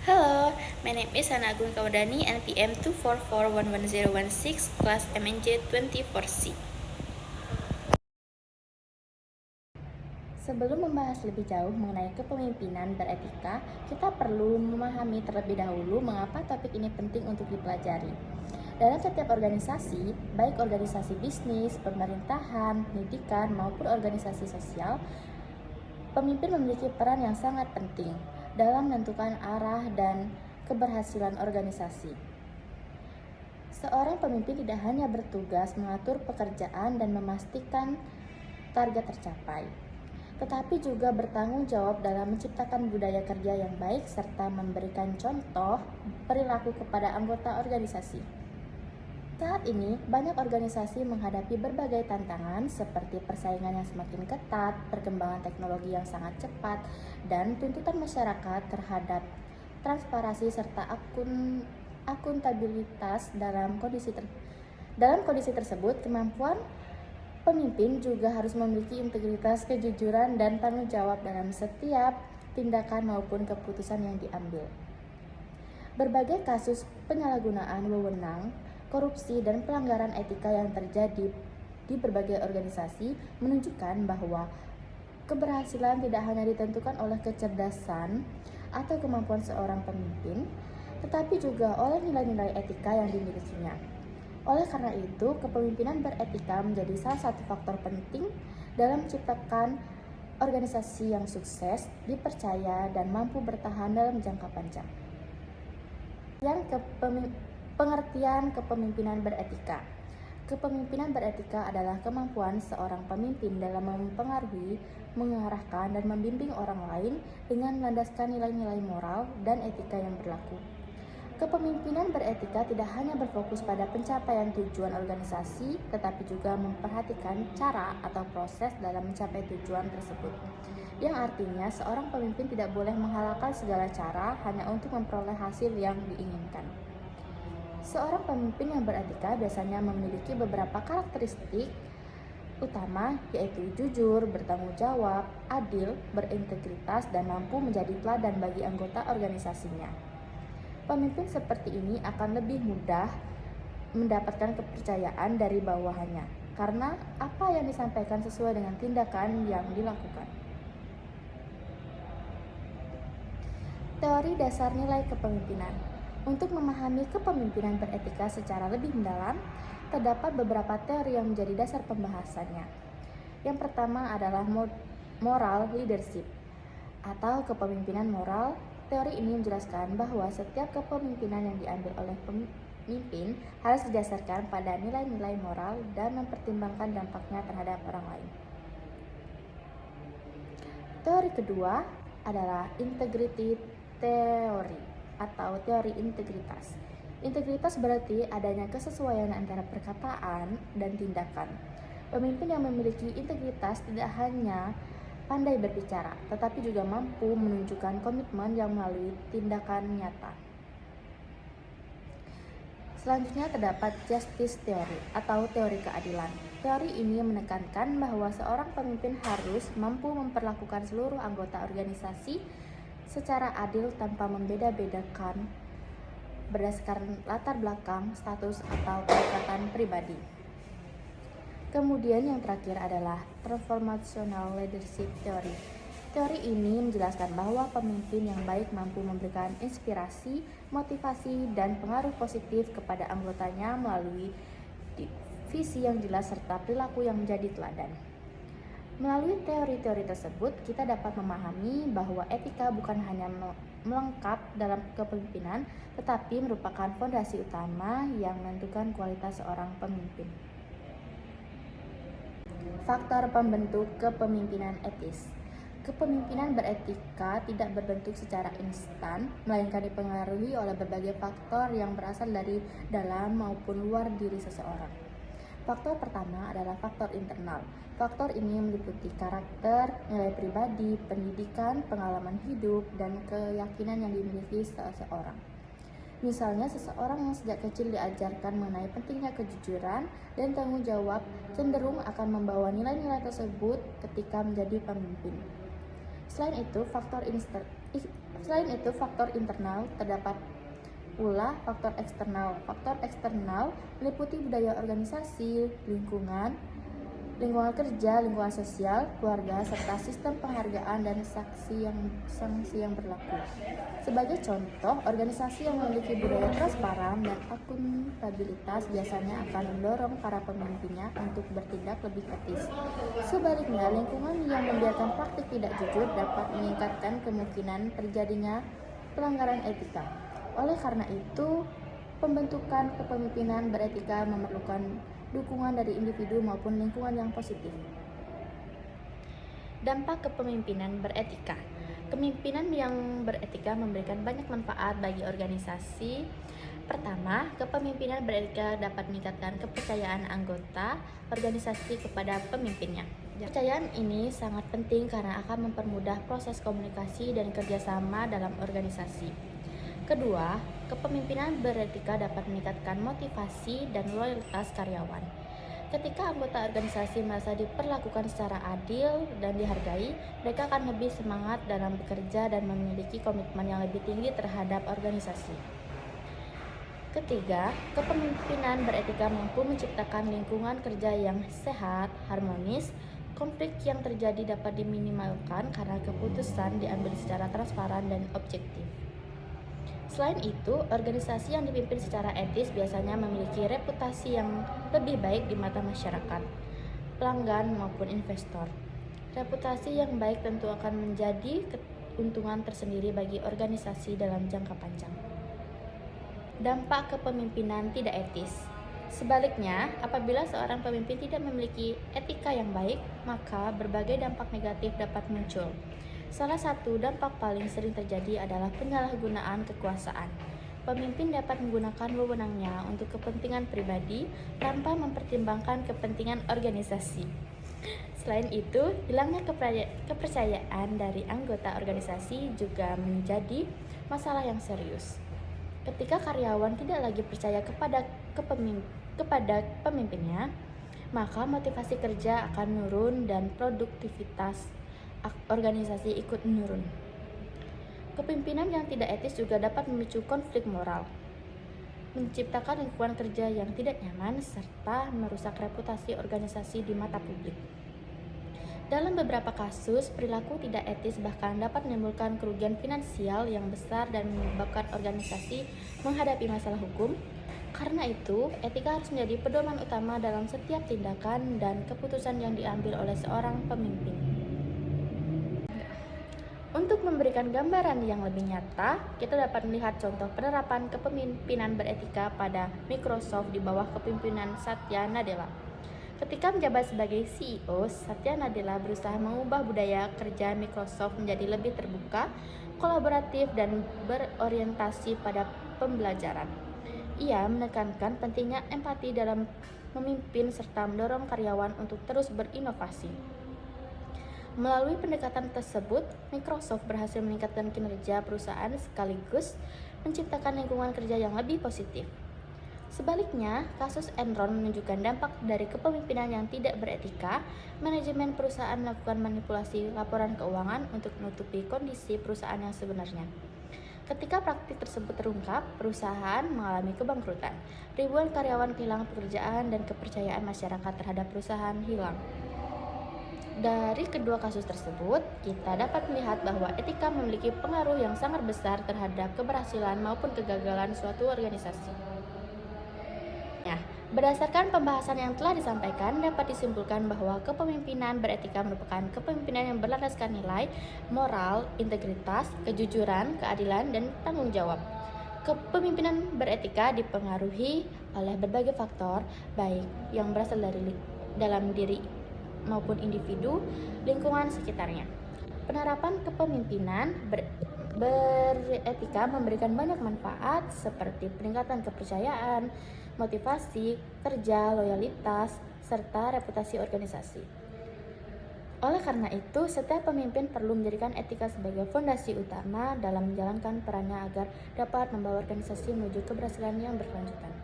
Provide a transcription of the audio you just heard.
Hello, my name is Hana Agung Kaudani, NPM 2441116, class MNJ 24C. Sebelum membahas lebih jauh mengenai kepemimpinan beretika, kita perlu memahami terlebih dahulu mengapa topik ini penting untuk dipelajari. Dalam setiap organisasi, baik organisasi bisnis, pemerintahan, pendidikan, maupun organisasi sosial, pemimpin memiliki peran yang sangat penting dalam menentukan arah dan keberhasilan organisasi. Seorang pemimpin tidak hanya bertugas mengatur pekerjaan dan memastikan target tercapai, tetapi juga bertanggung jawab dalam menciptakan budaya kerja yang baik serta memberikan contoh perilaku kepada anggota organisasi. Saat ini, banyak organisasi menghadapi berbagai tantangan seperti persaingan yang semakin ketat, perkembangan teknologi yang sangat cepat, dan tuntutan masyarakat terhadap transparansi serta akuntabilitas. Dalam kondisi tersebut, kemampuan pemimpin juga harus memiliki integritas, kejujuran, dan tanggung jawab dalam setiap tindakan maupun keputusan yang diambil. Berbagai kasus penyalahgunaan wewenang, korupsi, dan pelanggaran etika yang terjadi di berbagai organisasi menunjukkan bahwa keberhasilan tidak hanya ditentukan oleh kecerdasan atau kemampuan seorang pemimpin, tetapi juga oleh nilai-nilai etika yang dimilikinya. Oleh karena itu, kepemimpinan beretika menjadi salah satu faktor penting dalam menciptakan organisasi yang sukses, dipercaya, dan mampu bertahan dalam jangka panjang. Pengertian kepemimpinan beretika. Kepemimpinan beretika adalah kemampuan seorang pemimpin dalam mempengaruhi, mengarahkan, dan membimbing orang lain dengan melandaskan nilai-nilai moral dan etika yang berlaku. Kepemimpinan beretika tidak hanya berfokus pada pencapaian tujuan organisasi, tetapi juga memperhatikan cara atau proses dalam mencapai tujuan tersebut. Yang artinya, seorang pemimpin tidak boleh menghalalkan segala cara hanya untuk memperoleh hasil yang diinginkan. Seorang pemimpin yang beretika biasanya memiliki beberapa karakteristik utama, yaitu jujur, bertanggung jawab, adil, berintegritas, dan mampu menjadi teladan bagi anggota organisasinya. Pemimpin seperti ini akan lebih mudah mendapatkan kepercayaan dari bawahannya, karena apa yang disampaikan sesuai dengan tindakan yang dilakukan. Teori dasar nilai kepemimpinan. Untuk memahami kepemimpinan beretika secara lebih mendalam, terdapat beberapa teori yang menjadi dasar pembahasannya. Yang pertama adalah moral leadership atau kepemimpinan moral. Teori ini menjelaskan bahwa setiap kepemimpinan yang diambil oleh pemimpin harus didasarkan pada nilai-nilai moral dan mempertimbangkan dampaknya terhadap orang lain. Teori kedua adalah integrity theory atau teori integritas. Integritas berarti adanya kesesuaian antara perkataan dan tindakan. Pemimpin yang memiliki integritas tidak hanya pandai berbicara, tetapi juga mampu menunjukkan komitmen yang melalui tindakan nyata. Selanjutnya terdapat justice theory atau teori keadilan. Teori ini menekankan bahwa seorang pemimpin harus mampu memperlakukan seluruh anggota organisasi secara adil tanpa membeda-bedakan berdasarkan latar belakang, status, atau kedekatan pribadi. Kemudian yang terakhir adalah transformational leadership theory. Teori ini menjelaskan bahwa pemimpin yang baik mampu memberikan inspirasi, motivasi, dan pengaruh positif kepada anggotanya melalui visi yang jelas serta perilaku yang menjadi teladan. Melalui teori-teori tersebut, kita dapat memahami bahwa etika bukan hanya melengkap dalam kepemimpinan, tetapi merupakan fondasi utama yang menentukan kualitas seorang pemimpin. Faktor pembentuk kepemimpinan etis. Kepemimpinan beretika tidak berbentuk secara instan, melainkan dipengaruhi oleh berbagai faktor yang berasal dari dalam maupun luar diri seseorang. Faktor pertama adalah faktor internal. Faktor ini meliputi karakter, nilai pribadi, pendidikan, pengalaman hidup, dan keyakinan yang dimiliki seseorang. Misalnya, seseorang yang sejak kecil diajarkan mengenai pentingnya kejujuran dan tanggung jawab cenderung akan membawa nilai-nilai tersebut ketika menjadi pemimpin. Selain itu, faktor Selain itu, faktor internal terdapat pula faktor eksternal. Faktor eksternal meliputi budaya organisasi, lingkungan kerja, lingkungan sosial, keluarga, serta sistem penghargaan dan sanksi yang berlaku. Sebagai contoh, organisasi yang memiliki budaya transparan dan akuntabilitas biasanya akan mendorong para pemimpinnya untuk bertindak lebih etis. Sebaliknya, lingkungan yang membiarkan praktik tidak jujur dapat meningkatkan kemungkinan terjadinya pelanggaran etika. Oleh karena itu, pembentukan kepemimpinan beretika memerlukan dukungan dari individu maupun lingkungan yang positif. Dampak kepemimpinan beretika. Kepemimpinan yang beretika memberikan banyak manfaat bagi organisasi. Pertama, kepemimpinan beretika dapat meningkatkan kepercayaan anggota organisasi kepada pemimpinnya. Kepercayaan ini sangat penting karena akan mempermudah proses komunikasi dan kerjasama dalam organisasi. Kedua, kepemimpinan beretika dapat meningkatkan motivasi dan loyalitas karyawan. Ketika anggota organisasi merasa diperlakukan secara adil dan dihargai, mereka akan lebih semangat dalam bekerja dan memiliki komitmen yang lebih tinggi terhadap organisasi. Ketiga, kepemimpinan beretika mampu menciptakan lingkungan kerja yang sehat, harmonis. Konflik yang terjadi dapat diminimalkan karena keputusan diambil secara transparan dan objektif. Selain itu, organisasi yang dipimpin secara etis biasanya memiliki reputasi yang lebih baik di mata masyarakat, pelanggan maupun investor. Reputasi yang baik tentu akan menjadi keuntungan tersendiri bagi organisasi dalam jangka panjang. Dampak kepemimpinan tidak etis. Sebaliknya, apabila seorang pemimpin tidak memiliki etika yang baik, maka berbagai dampak negatif dapat muncul. Salah satu dampak paling sering terjadi adalah penyalahgunaan kekuasaan. Pemimpin dapat menggunakan wewenangnya untuk kepentingan pribadi tanpa mempertimbangkan kepentingan organisasi. Selain itu, hilangnya kepercayaan dari anggota organisasi juga menjadi masalah yang serius. Ketika karyawan tidak lagi percaya kepada pemimpinnya, maka motivasi kerja akan menurun dan produktivitas organisasi ikut menurun. Kepemimpinan yang tidak etis juga dapat memicu konflik moral, menciptakan lingkungan kerja yang tidak nyaman, serta merusak reputasi organisasi di mata publik. Dalam beberapa kasus, perilaku tidak etis bahkan dapat menimbulkan kerugian finansial yang besar dan menyebabkan organisasi menghadapi masalah hukum. Karena itu, etika harus menjadi pedoman utama dalam setiap tindakan dan keputusan yang diambil oleh seorang pemimpin. Untuk memberikan gambaran yang lebih nyata, kita dapat melihat contoh penerapan kepemimpinan beretika pada Microsoft di bawah kepemimpinan Satya Nadella. Ketika menjabat sebagai CEO, Satya Nadella berusaha mengubah budaya kerja Microsoft menjadi lebih terbuka, kolaboratif, dan berorientasi pada pembelajaran. Ia menekankan pentingnya empati dalam memimpin serta mendorong karyawan untuk terus berinovasi. Melalui pendekatan tersebut, Microsoft berhasil meningkatkan kinerja perusahaan sekaligus menciptakan lingkungan kerja yang lebih positif. Sebaliknya, kasus Enron menunjukkan dampak dari kepemimpinan yang tidak beretika. Manajemen perusahaan melakukan manipulasi laporan keuangan untuk menutupi kondisi perusahaan yang sebenarnya. Ketika praktik tersebut terungkap, perusahaan mengalami kebangkrutan. Ribuan karyawan kehilangan pekerjaan dan kepercayaan masyarakat terhadap perusahaan hilang. Dari kedua kasus tersebut, kita dapat melihat bahwa etika memiliki pengaruh yang sangat besar terhadap keberhasilan maupun kegagalan suatu organisasi. Berdasarkan pembahasan yang telah disampaikan, dapat disimpulkan bahwa kepemimpinan beretika merupakan kepemimpinan yang berlandaskan nilai, moral, integritas, kejujuran, keadilan, dan tanggung jawab. Kepemimpinan beretika dipengaruhi oleh berbagai faktor, baik yang berasal dari dalam diri maupun individu, lingkungan sekitarnya. Penerapan kepemimpinan beretika memberikan banyak manfaat seperti peningkatan kepercayaan, motivasi kerja, loyalitas, serta reputasi organisasi. Oleh karena itu, setiap pemimpin perlu menjadikan etika sebagai fondasi utama dalam menjalankan perannya agar dapat membawa organisasi menuju keberhasilan yang berkelanjutan.